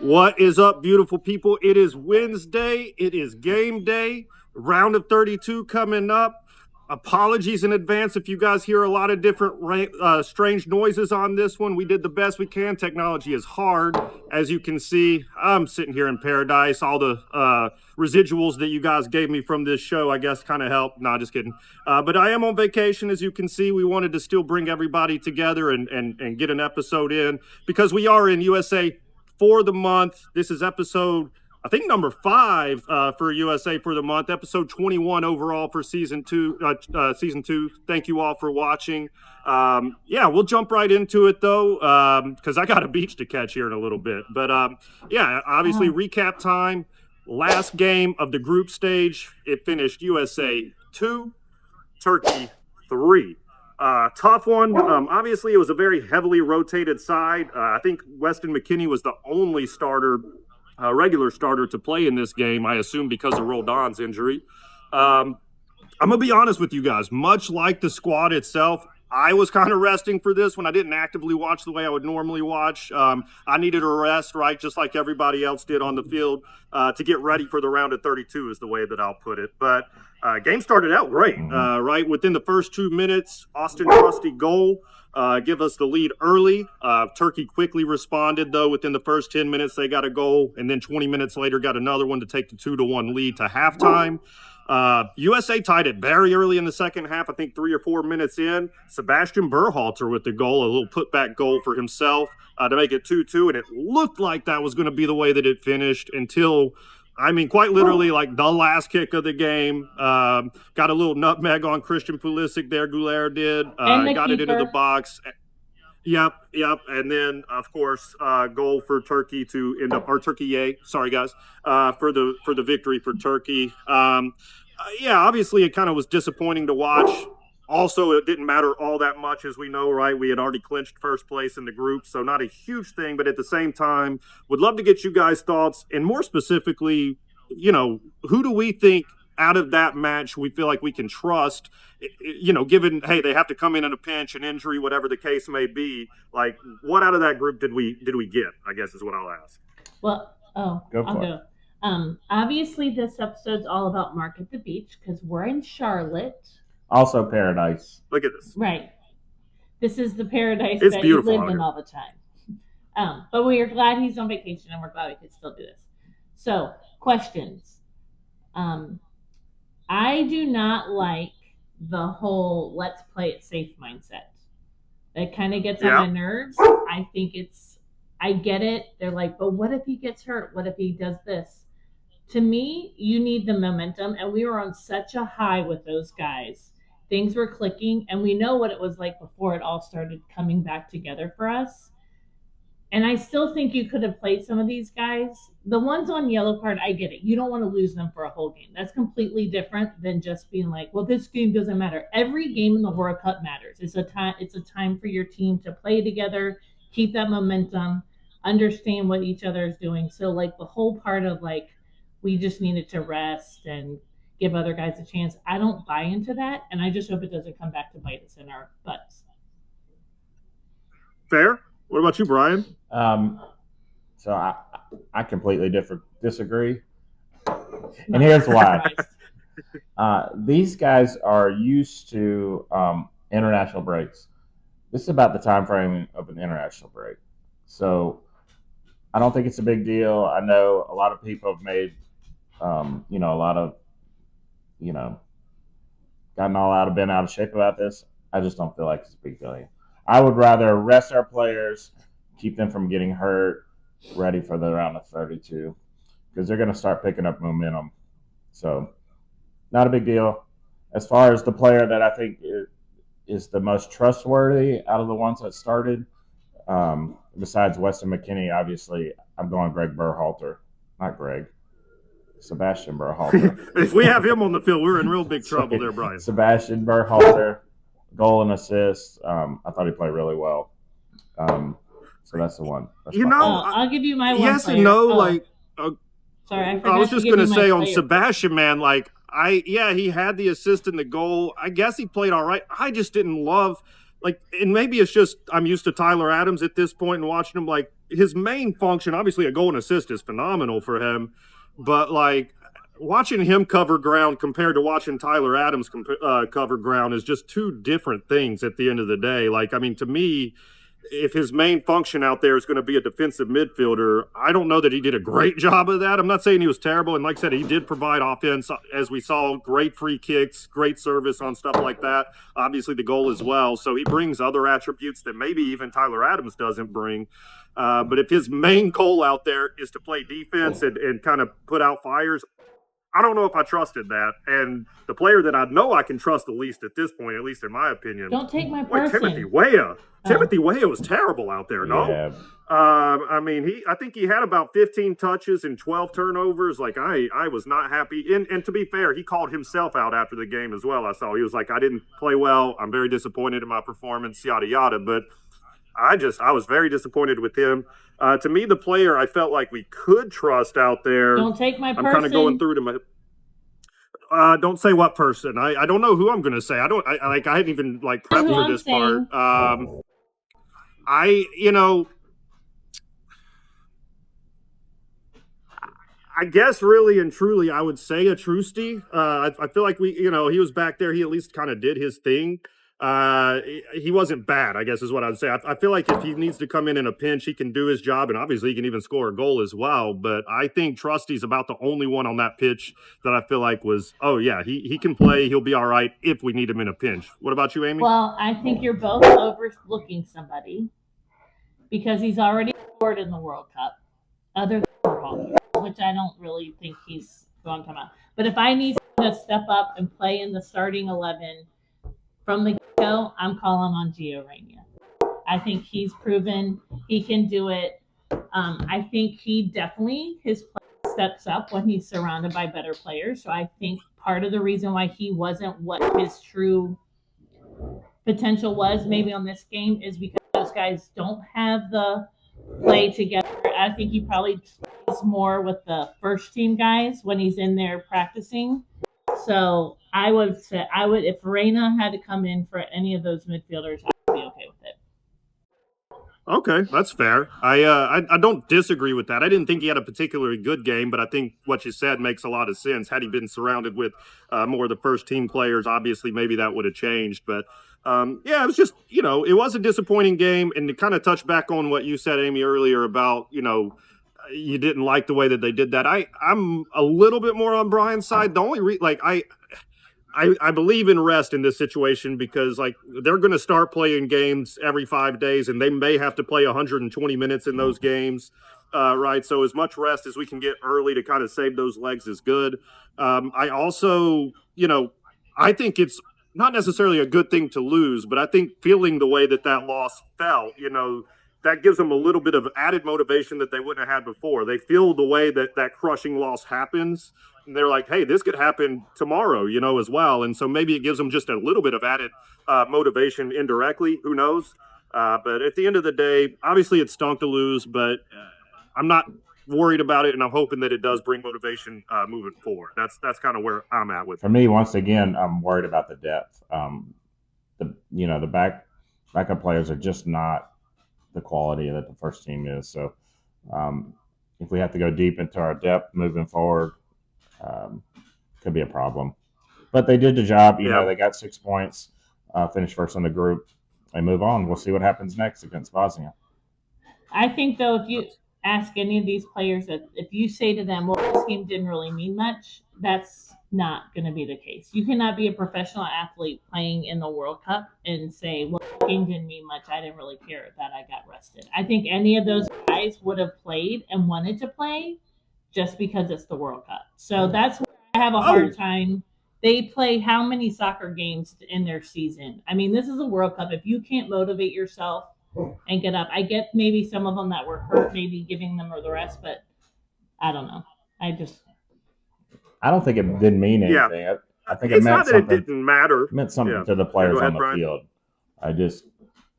What is up, beautiful people? It is Wednesday. It is game day. Round of 32 coming up. Apologies in advance if you guys hear a lot of different strange noises on this one. We did the best we can. Technology is hard. As you can see, I'm sitting here in paradise. All the residuals that you guys gave me from this show, I guess, kind of helped. Nah, just kidding. But I am on vacation, as you can see. We wanted to still bring everybody together and get an episode in because we are in USA for the month. This is episode, I think, number 5 for USA for the month. Episode 21 overall for season 2. Thank you all for watching. We'll jump right into it though, because I got a beach to catch here in a little bit. But obviously recap time. Last game of the group stage, it finished USA 2, Turkey 3. Tough one. Obviously, it was a very heavily rotated side. I think Weston McKennie was the only regular starter to play in this game, I assume because of Roldan's injury. I'm going to be honest with you guys. Much like the squad itself, I was kind of resting for this when I didn't actively watch the way I would normally watch. I needed a rest, right, just like everybody else did on the field, to get ready for the round of 32 is the way that I'll put it. But game started out great, right? Within the first 2 minutes, Austin Trusty goal give us the lead early. Turkey quickly responded, though. Within the first 10 minutes, they got a goal, and then 20 minutes later got another one to take the 2-1 lead to halftime. USA tied it very early in the second half, I think 3 or 4 minutes in. Sebastian Berhalter with the goal, a little putback goal for himself to make it 2-2, and it looked like that was going to be the way that it finished until, I mean, quite literally, like the last kick of the game. Got a little nutmeg on Christian Pulisic there, Goulart did. Got it into the box. Yep. And then, of course, goal for Turkey to end up, or Turkey, sorry guys, for the victory for Turkey. Obviously it kind of was disappointing to watch. Also, it didn't matter all that much, as we know, right? We had already clinched first place in the group, so not a huge thing. But at the same time, would love to get you guys' thoughts, and more specifically, who do we think out of that match we feel like we can trust, given, hey, they have to come in a pinch, an injury, whatever the case may be. Like, what out of that group did we get, I guess is what I'll ask. Well, I'll go. Obviously, this episode's all about Mark at the Beach because we're in Charlotte. Also paradise. Look at this. Right. This is the paradise it's that he lived in all the time. But we are glad he's on vacation, and we're glad we could still do this. So, questions. I do not like the whole let's play it safe mindset. That kind of gets on my nerves. I get it. They're like, but what if he gets hurt? What if he does this? To me, you need the momentum, and we were on such a high with those guys. Things were clicking, and we know what it was like before it all started coming back together for us. And I still think you could have played some of these guys. The ones on yellow card, I get it. You don't want to lose them for a whole game. That's completely different than just being like, well, this game doesn't matter. Every game in the World Cup matters. It's a time for your team to play together, keep that momentum, understand what each other is doing. So, like, the whole part of, like, we just needed to rest and give other guys a chance. I don't buy into that, and I just hope it doesn't come back to bite us in our butts. Fair. What about you, Brian? So I completely disagree, and here's why. These guys are used to international breaks. This is about the time frame of an international break, so I don't think it's a big deal. I know a lot of people have made, a lot of, gotten all been out of shape about this. I just don't feel like it's a big deal. I would rather rest our players, keep them from getting hurt, ready for the round of 32, because they're going to start picking up momentum. So, not a big deal. As far as the player that I think is the most trustworthy out of the ones that started, besides Weston McKennie, obviously, I'm going Greg Berhalter. Not Greg. Sebastian Berhalter. If we have him on the field, we're in real big trouble there, Brian. Sebastian Berhalter, goal and assist. I thought he played really well. So that's the one. I'll give you my one. Yes player. and no. Sorry, I was just going to say on Sebastian, man, he had the assist in the goal. I guess he played all right. I just didn't love, and maybe it's just I'm used to Tyler Adams at this point and watching him, his main function, obviously a goal and assist is phenomenal for him, but like watching him cover ground compared to watching Tyler Adams cover ground is just two different things at the end of the day. Like, I mean, to me, if his main function out there is going to be a defensive midfielder, I don't know that he did a great job of that. I'm not saying he was terrible. And like I said, he did provide offense, as we saw, great free kicks, great service on stuff like that. Obviously, the goal as well. So he brings other attributes that maybe even Tyler Adams doesn't bring. But if his main goal out there is to play defense and kind of put out fires, I don't know if I trusted that. And the player that I know I can trust the least at this point, at least in my opinion, don't take my person. Timothy Weah. Timothy Weah was terrible out there, no? Yeah. I mean, I think he had about 15 touches and 12 turnovers. Like, I was not happy. And to be fair, he called himself out after the game as well. I saw he was like, I didn't play well. I'm very disappointed in my performance, yada, yada. But I was very disappointed with him. To me, the player I felt like we could trust out there. Don't take my person. I'm kind of going through to my. Don't say what person. I don't know who I'm going to say. I hadn't even like prepped for this part. I guess really and truly, I would say a Trusty. I feel like he was back there. He at least kind of did his thing. He wasn't bad, I guess is what I'd say. I feel like if he needs to come in a pinch, he can do his job, and obviously he can even score a goal as well. But I think Trusty's about the only one on that pitch that I feel like was, oh yeah, he can play. He'll be all right if we need him in a pinch. What about you, Amy? Well, I think you're both overlooking somebody because he's already scored in the World Cup, other than Hall, which I don't really think he's going to come out. But if I need to step up and play in the starting 11 from the get-go, I'm calling on Gio Reyna. I think he's proven he can do it. I think his play steps up when he's surrounded by better players. So I think part of the reason why he wasn't what his true potential was maybe on this game is because those guys don't have the play together. I think he probably plays more with the first team guys when he's in there practicing. So I would say if Reyna had to come in for any of those midfielders, I would be okay with it. Okay, that's fair. I don't disagree with that. I didn't think he had a particularly good game, but I think what you said makes a lot of sense. Had he been surrounded with more of the first team players, obviously maybe that would have changed. But it was just, it was a disappointing game. And to kind of touch back on what you said, Amy, earlier about, you didn't like the way that they did that. I'm a little bit more on Brian's side. The only I believe in rest in this situation because like they're going to start playing games every 5 days and they may have to play 120 minutes in those games. Right. So as much rest as we can get early to kind of save those legs is good. I also, I think it's not necessarily a good thing to lose, but I think feeling the way that loss felt, that gives them a little bit of added motivation that they wouldn't have had before. They feel the way that crushing loss happens. And they're like, hey, this could happen tomorrow, as well. And so maybe it gives them just a little bit of added motivation indirectly. Who knows? But at the end of the day, obviously it stunk to lose, but I'm not worried about it. And I'm hoping that it does bring motivation moving forward. That's kind of where I'm at with it. For me, once again, I'm worried about the depth. The backup players are just not the quality that the first team is. So if we have to go deep into our depth moving forward, could be a problem. But they did the job. They got 6 points, finished first in the group. They move on. We'll see what happens next against Bosnia. I think, though, if you ask any of these players, that if you say to them, well, this game didn't really mean much, that's not going to be the case. You cannot be a professional athlete playing in the World Cup and say, well, the game didn't mean much. I didn't really care that I got rested. I think any of those guys would have played and wanted to play just because it's the World Cup. So that's where I have a hard time. They play how many soccer games in their season? I mean, this is a World Cup. If you can't motivate yourself and get up, I get maybe some of them that were hurt, maybe giving them the rest, but I don't know. I don't think it didn't mean anything. Yeah. I think it meant something. It didn't matter. It meant something to the players on the Brian. field.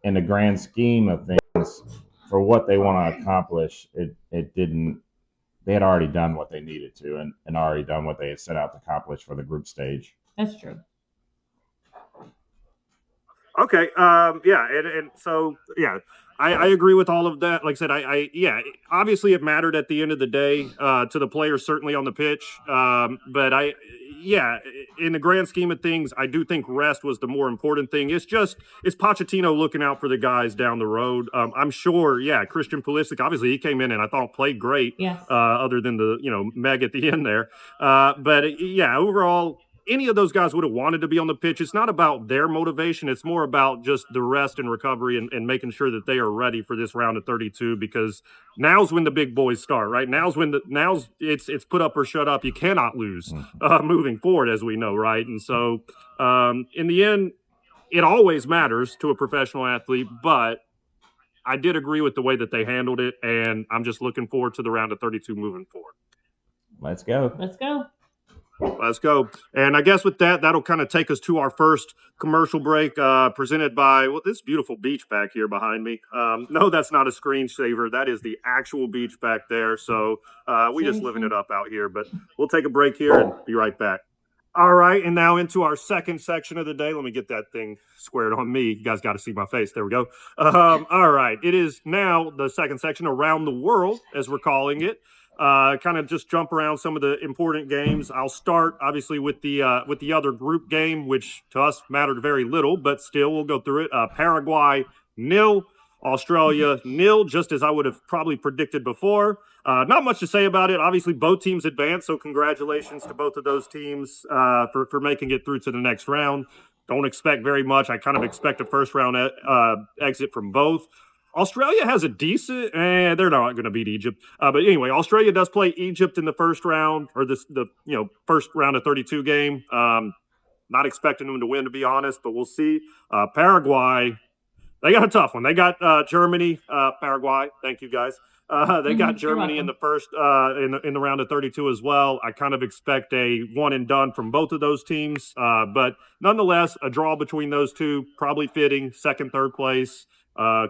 In the grand scheme of things, for what they want to accomplish, it didn't. They had already done what they needed to and already done what they had set out to accomplish for the group stage. That's true. Okay. Yeah. And so, yeah, I agree with all of that. Like I said, yeah, obviously it mattered at the end of the day to the players, certainly on the pitch. But yeah, in the grand scheme of things, I do think rest was the more important thing. It's Pochettino looking out for the guys down the road. I'm sure, yeah, Christian Pulisic, obviously he came in and I thought played great, Yes. other than the, Meg at the end there. But yeah, overall, any of those guys would have wanted to be on the pitch. It's not about their motivation. It's more about just the rest and recovery and making sure that they are ready for this round of 32 because now's when the big boys start, right? Now's it's put up or shut up. You cannot lose moving forward, as we know, right? And so in the end, it always matters to a professional athlete, but I did agree with the way that they handled it, and I'm just looking forward to the round of 32 moving forward. Let's go. Let's go. Let's go. And I guess with that, that'll kind of take us to our first commercial break presented by this beautiful beach back here behind me. No, that's not a screensaver. That is the actual beach back there. So we just living it up out here. But we'll take a break here and be right back. All right. And now into our second section of the day. Let me get that thing squared on me. You guys got to see my face. There we go. All right. It is now the second section, Around the World, as we're calling it. Kind of just jump around some of the important games. I'll start obviously with the other group game, which to us mattered very little, but still we'll go through it. Paraguay 0, Australia 0, just as I would have probably predicted before. Not much to say about it. Obviously, both teams advanced, so congratulations to both of those teams for making it through to the next round. Don't expect very much. I kind of expect a first round exit from both. Australia has a decent, they're not going to beat Egypt. But anyway, Australia does play Egypt in the first round, or the first round of 32 game. Not expecting them to win, to be honest, but we'll see. Paraguay, they got a tough one. They got Germany, Paraguay. Thank you guys. They got Germany in the first in the round of 32 as well. I kind of expect a one and done from both of those teams, but nonetheless, a draw between those two, probably fitting. Second, third place.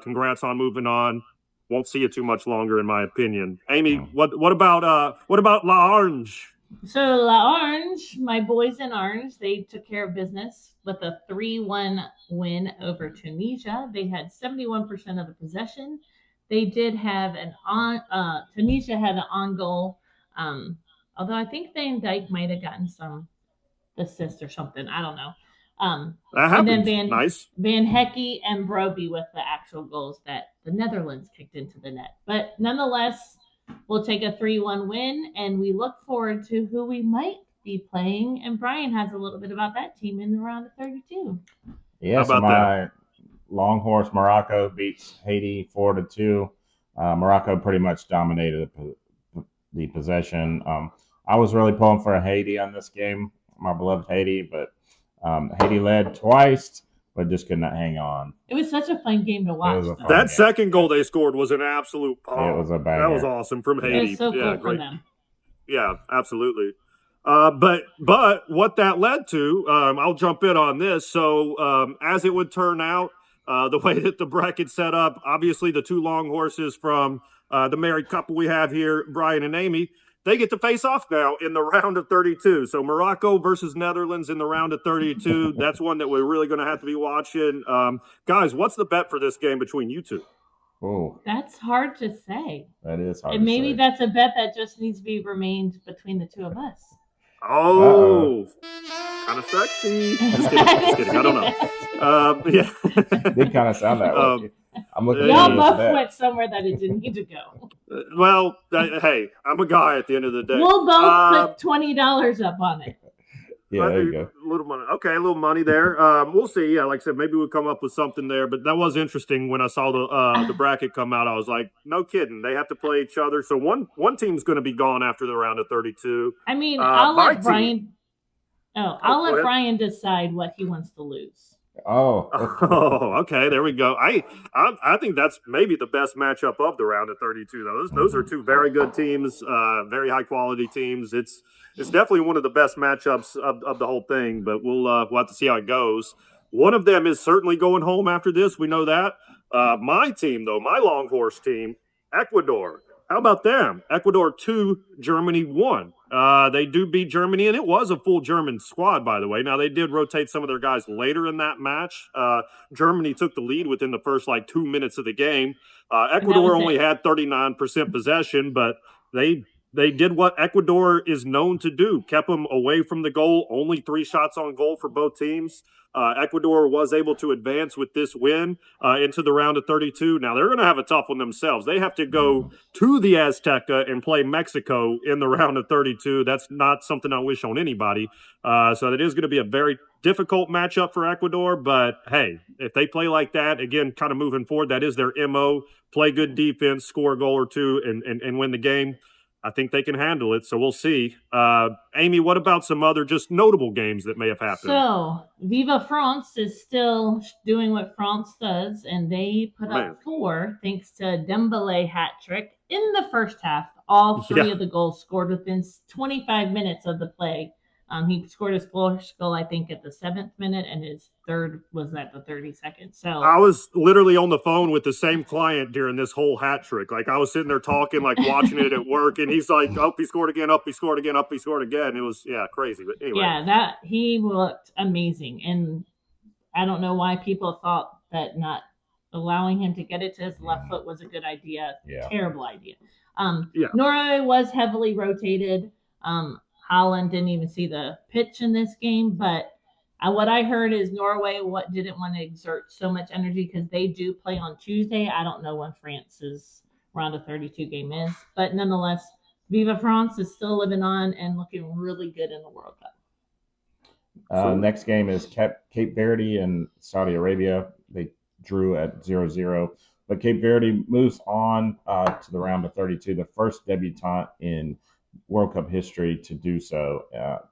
Congrats on moving on. Won't see it too much longer, in my opinion. Amy, what about La Orange? So La Orange, my boys in Orange, they took care of business with a 3-1 win over Tunisia. They had 71% of the possession. They did have Tunisia had an on goal. Although I think Van Dijk might have gotten some assist or something. I don't know. And then Van Hecke and Broby with the actual goals that the Netherlands kicked into the net. But nonetheless, we'll take a 3-1 win, and we look forward to who we might be playing. And Brian has a little bit about that team in the round of 32. Yes, my long horse Morocco beats Haiti 4-2. Morocco pretty much dominated the possession. I was really pulling for Haiti on this game, my beloved Haiti, but Haiti led twice, but just could not hang on. It was such a fun game to watch. That second goal they scored was an absolute bomb. It was a banger. That was awesome from Haiti. It was so cool for them. Yeah, absolutely. But what that led to, I'll jump in on this. So as it would turn out, the way that the bracket set up, obviously the two long horses from the married couple we have here, Brian and Amy, they get to face off now in the round of 32. So Morocco versus Netherlands in the round of 32. That's one that we're really going to have to be watching. Guys, what's the bet for this game between you two? Oh, that's hard to say. That is hard. And maybe that's a bet that just needs to be remained between the two of us. Oh, kind of sexy. Just kidding. I don't know. Yeah, did kind of sound that way. I'm looking. Y'all both went somewhere that it didn't need to go. Well, hey, I'm a guy at the end of the day. We'll both put $20 up on it. Yeah, there you go. A little money. Okay, a little money there. We'll see. Yeah, like I said, maybe we'll come up with something there. But that was interesting when I saw the bracket come out. I was like, no kidding. They have to play each other. So one team's going to be gone after the round of 32. I mean, I'll let Brian. I'll let Brian decide what he wants to lose. Oh, okay. There we go. I think that's maybe the best matchup of the round of 32. Those are two very good teams, very high quality teams. It's definitely one of the best matchups of the whole thing. But we'll have to see how it goes. One of them is certainly going home after this. We know that. My team, though, my long horse team, Ecuador. How about them? Ecuador 2, Germany 1. They do beat Germany, and it was a full German squad, by the way. Now, they did rotate some of their guys later in that match. Germany took the lead within the first, 2 minutes of the game. Ecuador only had 39% possession, but they did what Ecuador is known to do, kept them away from the goal, only 3 shots on goal for both teams. Ecuador was able to advance with this win into the round of 32. Now, they're going to have a tough one themselves. They have to go to the Azteca and play Mexico in the round of 32. That's not something I wish on anybody. So it is going to be a very difficult matchup for Ecuador. But, hey, if they play like that, again, kind of moving forward, that is their MO. Play good defense, score a goal or two, and win the game. I think they can handle it, so we'll see. Amy, what about some other just notable games that may have happened? So, Viva France is still doing what France does, and they put up 4 thanks to Dembele hat trick in the first half. All 3 of the goals scored within 25 minutes of the play. He scored his first goal, I think, at the 7th minute, and his third was at the 32nd. So I was literally on the phone with the same client during this whole hat trick. I was sitting there talking, watching it at work, and he's like, "Oh, he scored again! Up, he scored again! Up, he scored again!" It was crazy. But anyway, that he looked amazing, and I don't know why people thought that not allowing him to get it to his left foot was a good idea. Terrible idea. Norway was heavily rotated. Holland didn't even see the pitch in this game, but what I heard is Norway didn't want to exert so much energy because they do play on Tuesday. I don't know when France's round of 32 game is, but nonetheless, Viva France is still living on and looking really good in the World Cup. Next game is Cape Verde and Saudi Arabia. They drew at 0-0, but Cape Verde moves on to the round of 32, the first debutante in World Cup history to do so,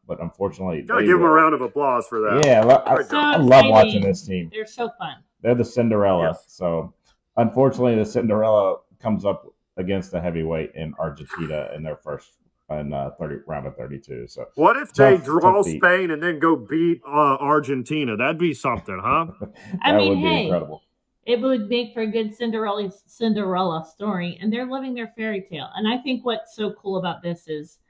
but unfortunately, gotta give them a round of applause for that. Yeah, I love watching this team. They're so fun. They're the Cinderella. So, unfortunately, the Cinderella comes up against the heavyweight in Argentina in their first round of 32. So, what if they draw Spain and then go beat Argentina? That'd be something, huh? That would be incredible. It would make for a good Cinderella story, and they're living their fairy tale. And I think what's so cool about this is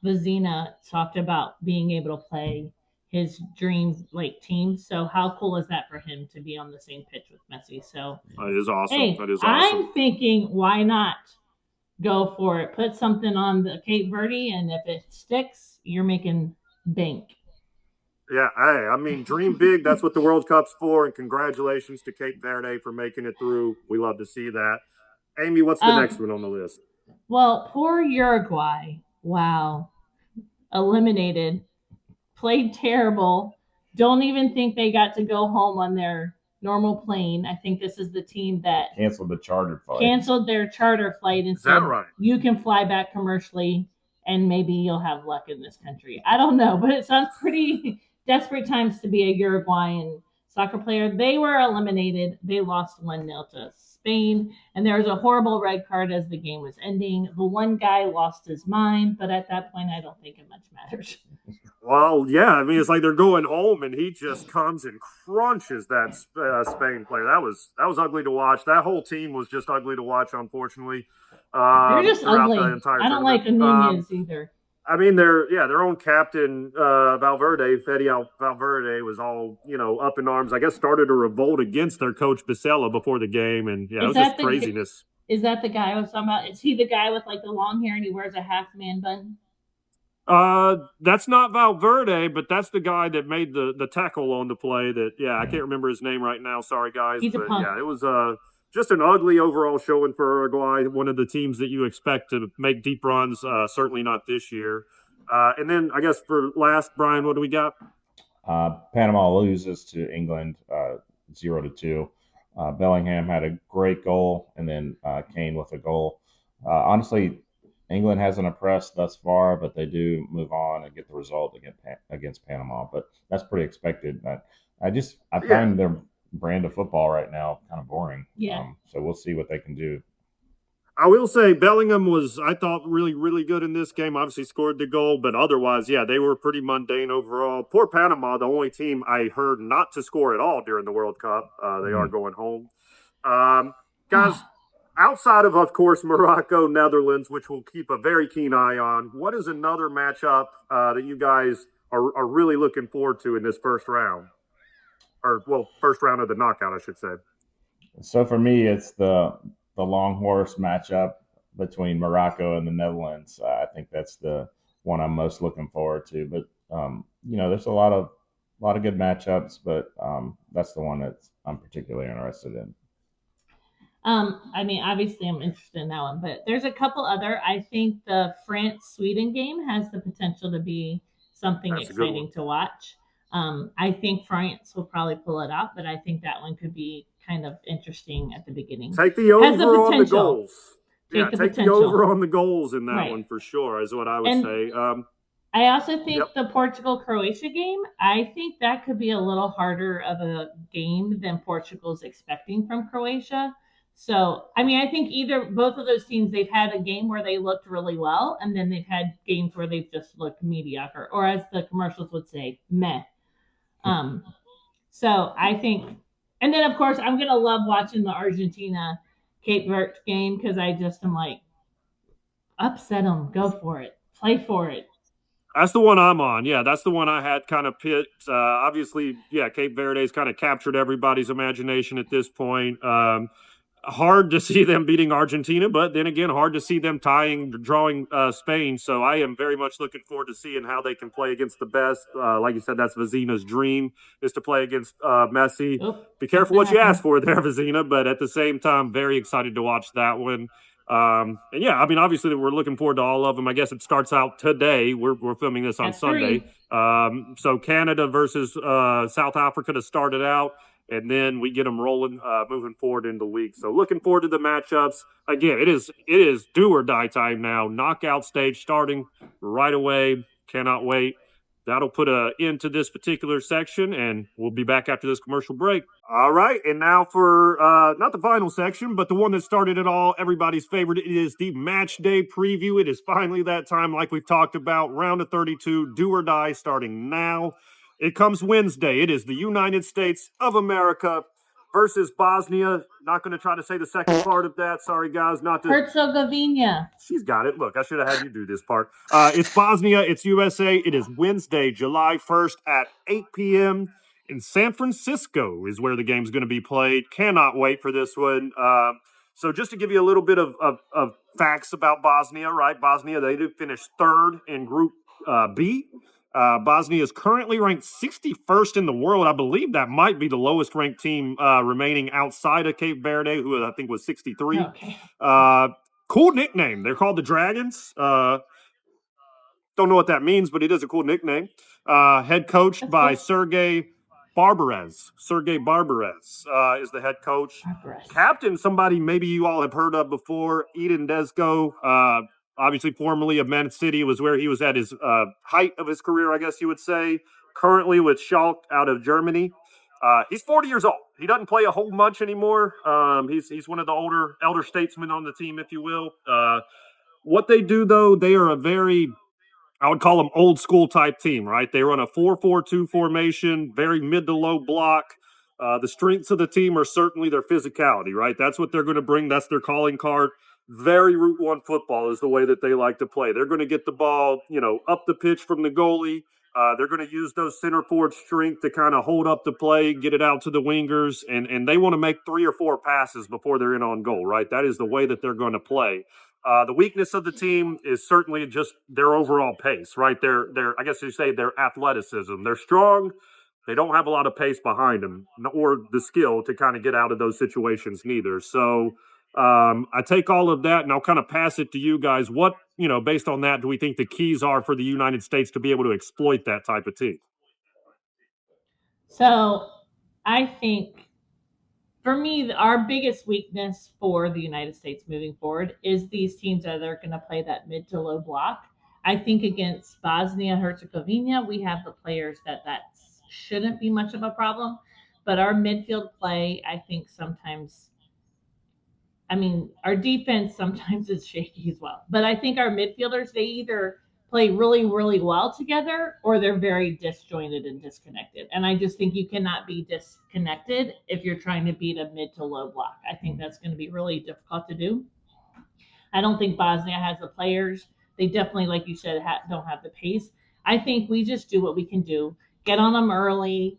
Vizina talked about being able to play his dream team. So how cool is that for him to be on the same pitch with Messi? So that is awesome. Hey, that is awesome. I'm thinking, why not go for it? Put something on the Cape Verde, and if it sticks, you're making bank. Yeah, hey, I mean, dream big. That's what the World Cup's for, and congratulations to Cape Verde for making it through. We love to see that. Amy, what's the next one on the list? Well, poor Uruguay. Wow. Eliminated. Played terrible. Don't even think they got to go home on their normal plane. I think this is the team that canceled the charter flight. Canceled their charter flight and said, right? You can fly back commercially, and maybe you'll have luck in this country. I don't know, but it sounds pretty desperate times to be a Uruguayan soccer player. They were eliminated. They lost 1-0 to Spain, and there was a horrible red card as the game was ending. The one guy lost his mind, but at that point, I don't think it much matters. Well, yeah, I mean, it's like they're going home, and he just comes and crunches that Spain player. That was ugly to watch. That whole team was just ugly to watch, unfortunately. They're just ugly. I don't like Nunez either. I mean, their own captain, Valverde, Fede Valverde, was all, up in arms. I guess started a revolt against their coach, Bisela, before the game. And, it was just craziness. Is that the guy I was talking about? Is he the guy with, the long hair and he wears a half-man bun? That's not Valverde, but that's the guy that made the tackle on the play that, I can't remember his name right now. Sorry, guys. He's a punk. Yeah, it was just an ugly overall showing for Uruguay, one of the teams that you expect to make deep runs, certainly not this year. And then I guess for last, Brian, what do we got? Panama loses to England 0-2. Bellingham had a great goal, and then Kane with a goal. Honestly, England hasn't impressed thus far, but they do move on and get the result against Panama. But that's pretty expected. I find their brand of football right now kind of boring. Yeah. So we'll see what they can do. I will say Bellingham was, I thought, really, really good in this game. Obviously scored the goal, but otherwise, they were pretty mundane overall. Poor Panama, the only team I heard not to score at all during the World Cup. They are going home. Guys, outside of course, Morocco, Netherlands, which we'll keep a very keen eye on, what is another matchup that you guys are really looking forward to in this first round? Or, well, first round of the knockout, I should say. So for me, it's the long horse matchup between Morocco and the Netherlands. I think that's the one I'm most looking forward to. But there's a lot of good matchups, but that's the one that I'm particularly interested in. I mean, obviously, I'm interested in that one, but there's a couple other. I think the France Sweden game has the potential to be something That's a good one. exciting to watch. I think France will probably pull it out, but I think that one could be kind of interesting at the beginning. Take the Has the over on the potential. goals. Take the take the potential. over on the goals in that Right. one for sure, is what I would And say. I also think Yep. the Portugal Croatia game, I think that could be a little harder of a game than Portugal's expecting from Croatia. So, I mean, I think both of those teams, they've had a game where they looked really well, and then they've had games where they've just looked mediocre, or as the commercials would say, meh. So I think, and then of course, I'm going to love watching the Argentina Cape Verde game because I just am like, upset them, go for it, play for it. That's the one I'm on. Yeah, that's the one I had kind of picked. Obviously, yeah, Cape Verde's kind of captured everybody's imagination at this point. Hard to see them beating Argentina, but then again, hard to see them drawing Spain. So I am very much looking forward to seeing how they can play against the best. Like you said, that's Vizina's dream, is to play against Messi. Be careful what you ask for there, Vizina, but at the same time, very excited to watch that one. And yeah, I mean, obviously, we're looking forward to all of them. I guess it starts out today. We're filming this on Sunday. So Canada versus South Africa to start it out, and then we get them rolling, moving forward in the week. So looking forward to the matchups. Again, it is do or die time now. Knockout stage starting right away. Cannot wait. That'll put an end to this particular section, and we'll be back after this commercial break. All right, and now for not the final section, but the one that started it all, everybody's favorite. It is the match day preview. It is finally that time, like we've talked about, round of 32, do or die, starting now. It comes Wednesday. It is the United States of America versus Bosnia. Not going to try to say the second part of that. Sorry, guys, not to. Herzegovina. She's got it. Look, I should have had you do this part. It's Bosnia. It's USA. It is Wednesday, July 1st at 8 p.m. in San Francisco is where the game's going to be played. Cannot wait for this one. So just to give you a little bit of facts about Bosnia, right? Bosnia, they did finish third in Group B. Bosnia is currently ranked 61st in the world. I believe that might be the lowest ranked team remaining outside of Cape Verde, who I think was 63. Okay. Cool nickname. They're called the Dragons. Don't know what that means, but it is a cool nickname. Head coached by Sergei Barbarez. Sergei Barbarez is the head coach. Captain, somebody maybe you all have heard of before, Eden Desko. Obviously, formerly of Man City, was where he was at his height of his career, I guess you would say. Currently with Schalke out of Germany. He's 40 years old. He doesn't play a whole bunch anymore. He's one of the elder statesmen on the team, if you will. What they do, though, they are a very, I would call them old school type team, right? They run a 4-4-2 formation, very mid to low block. The strengths of the team are certainly their physicality, right? That's what they're going to bring. That's their calling card. Very Route 1 football is the way that they like to play. They're going to get the ball, up the pitch from the goalie. They're going to use those center forward strength to kind of hold up the play, get it out to the wingers, and they want to make 3 or 4 passes before they're in on goal, right? That is the way that they're going to play. The weakness of the team is certainly just their overall pace, right? Their I guess you say their athleticism. They're strong. They don't have a lot of pace behind them or the skill to kind of get out of those situations neither. So I take all of that and I'll kind of pass it to you guys. What, based on that, do we think the keys are for the United States to be able to exploit that type of team? So I think for me, our biggest weakness for the United States moving forward is these teams that are going to play that mid to low block. I think against Bosnia Herzegovina, we have the players that shouldn't be much of a problem. But our midfield play, I think sometimes, our defense sometimes is shaky as well. But I think our midfielders, they either play really, really well together, or they're very disjointed and disconnected. And I just think you cannot be disconnected if you're trying to beat a mid to low block. I think that's going to be really difficult to do. I don't think Bosnia has the players. They definitely, like you said, don't have the pace. I think we just do what we can do. Get on them early.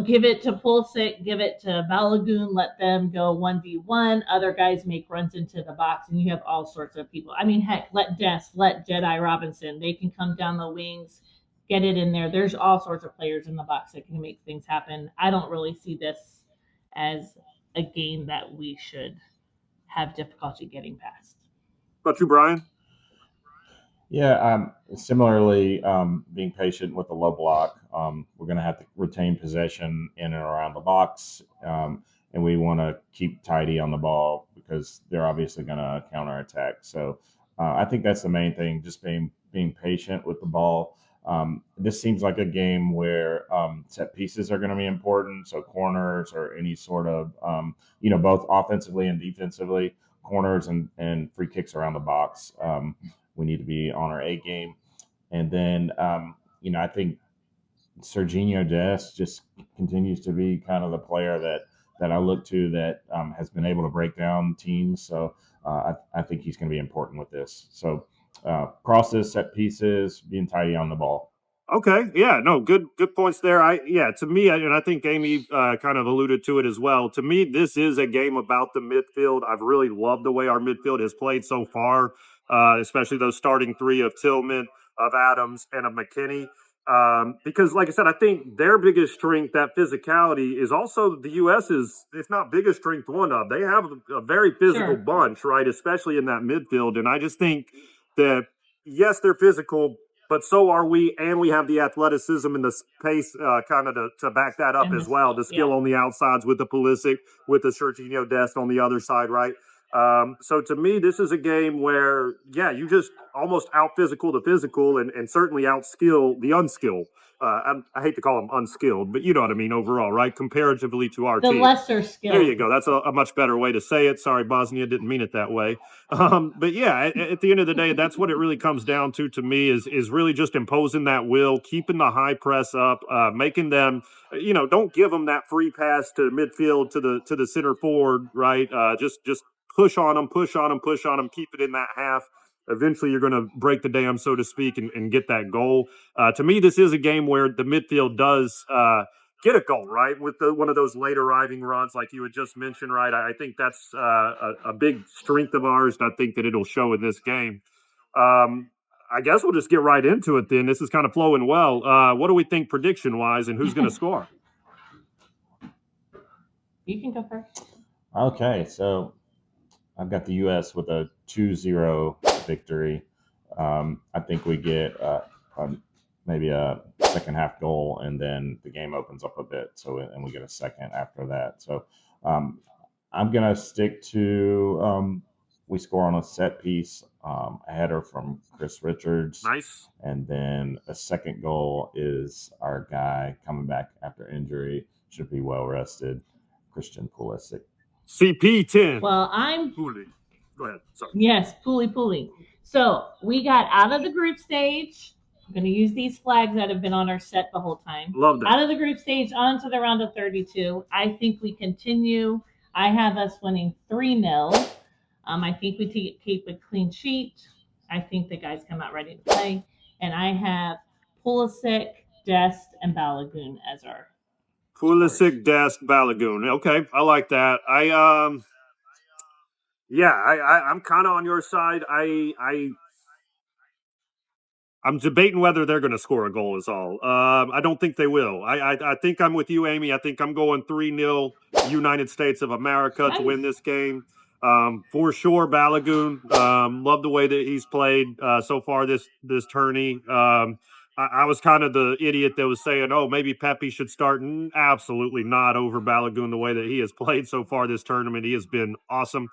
Give it to Pulisic, give it to Balogun, let them go 1v1. Other guys make runs into the box, and you have all sorts of people. I mean, heck, let Jedi Robinson. They can come down the wings, get it in there. There's all sorts of players in the box that can make things happen. I don't really see this as a game that we should have difficulty getting past. What about you, Brian? Yeah, similarly, being patient with the low block. We're going to have to retain possession in and around the box, and we want to keep tidy on the ball because they're obviously going to counterattack. So I think that's the main thing, just being patient with the ball. This seems like a game where set pieces are going to be important. So corners or any sort of, both offensively and defensively, corners and free kicks around the box. We need to be on our A game. And then, I think Serginho Dest just continues to be kind of the player that I look to that has been able to break down teams. So I think he's going to be important with this. So crosses, set pieces, being tidy on the ball. Okay, yeah, no, good points there. To me, and I think Amy kind of alluded to it as well. To me, this is a game about the midfield. I've really loved the way our midfield has played so far, especially those starting three of Tillman, of Adams, and of McKinney. Because, like I said, I think their biggest strength, that physicality, is also the U.S.'s, if not biggest strength, one of. They have a very physical bunch, right, especially in that midfield. And I just think that, yes, they're physical, but so are we, and we have the athleticism and the pace kind of to back that up as well. The skill on the outsides with the Pulisic, with the Serginho Dest on the other side, right? So to me, this is a game where, you just almost out-physical the physical and certainly out-skill the unskilled. I hate to call them unskilled, but you know what I mean overall, right? Comparatively to our team. The lesser skill. There you go. That's a much better way to say it. Sorry, Bosnia, didn't mean it that way. But yeah, at the end of the day, that's what it really comes down to me is really just imposing that will, keeping the high press up, making them, don't give them that free pass to midfield to the center forward, right? Just push on them, keep it in that half. Eventually, you're going to break the dam, so to speak, and get that goal. To me, this is a game where the midfield does get a goal, right? With one of those late arriving runs, like you had just mentioned, right? I think that's a big strength of ours, and I think that it'll show in this game. I guess we'll just get right into it then. This is kind of flowing well. What do we think prediction-wise, and who's going to score? You can go first. Okay, so I've got the U.S. with a 2-0 victory. I think we get maybe a second half goal, and then the game opens up a bit. And we get a second after that. So I'm gonna stick to we score on a set piece, a header from Chris Richards. Nice. And then a second goal is our guy coming back after injury, should be well rested, Christian Pulisic. CP10. Well, Pooley. Go ahead. Sorry. Yes, Pooley. So we got out of the group stage. I'm going to use these flags that have been on our set the whole time. Love that. Out of the group stage, on to the round of 32. I think we continue. I have us winning 3-0. I think we keep a clean sheet. I think the guys come out ready to play. And I have Pulisic, Dest, and Balogun as our Pulisic, Dest, Balogun. Okay, I like that. I'm kind of on your side. I'm debating whether they're going to score a goal is all. I don't think they will. I think I'm with you, Amy. I think I'm going 3-0 United States of America to win this game. For sure, Balogun. Love the way that he's played so far this tourney. I was kind of the idiot that was saying, oh, maybe Pepe should start. Absolutely not over Balogun the way that he has played so far this tournament. He has been awesome.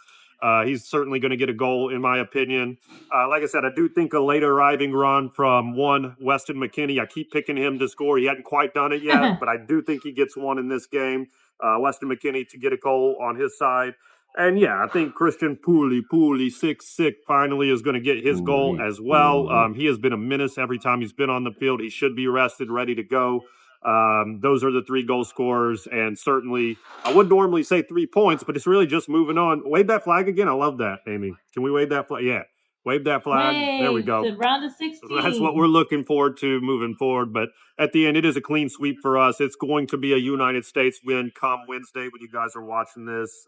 He's certainly going to get a goal, in my opinion. Like I said, I do think a late arriving run from Weston McKennie. I keep picking him to score. He hadn't quite done it yet, but I do think he gets one in this game. Weston McKennie to get a goal on his side. And yeah, I think Christian Pooley, sick, finally is going to get his goal Pooley, as well. Pooley. He has been a menace every time he's been on the field. He should be rested, ready to go. Those are the 3 goal scorers. And certainly, I would normally say 3 points, but it's really just moving on. Wave that flag again. I love that, Amy. Can we wave that flag? Yeah. Wave that flag. There we go. To round of 16. That's what we're looking forward to moving forward. But at the end, it is a clean sweep for us. It's going to be a United States win come Wednesday when you guys are watching this.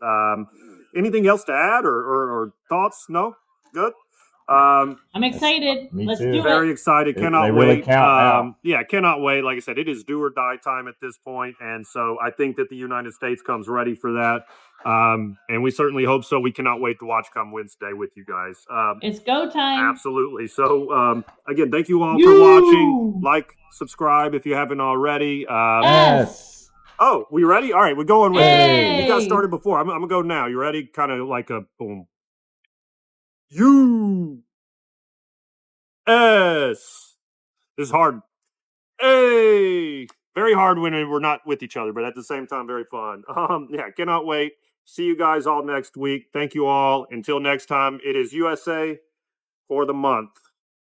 Anything else to add or thoughts? No? Good? I'm excited. Me Let's too. do Very it. excited. Cannot They wait. really count now. Yeah, cannot wait. Like I said, it is do or die time at this point. And so I think that the United States comes ready for that. And we certainly hope so. We cannot wait to watch come Wednesday with you guys. It's go time. Absolutely. So, again, thank you all for watching. Like, subscribe if you haven't already. Yes. Oh, we ready? All right, we're going with Hey. it. You guys started before. I'm going to go now. You ready? Kind of like a boom. U.S. This is hard. Hey. Very hard when we're not with each other, but at the same time, very fun. Yeah, cannot wait. See you guys all next week. Thank you all. Until next time, it is USA for the month.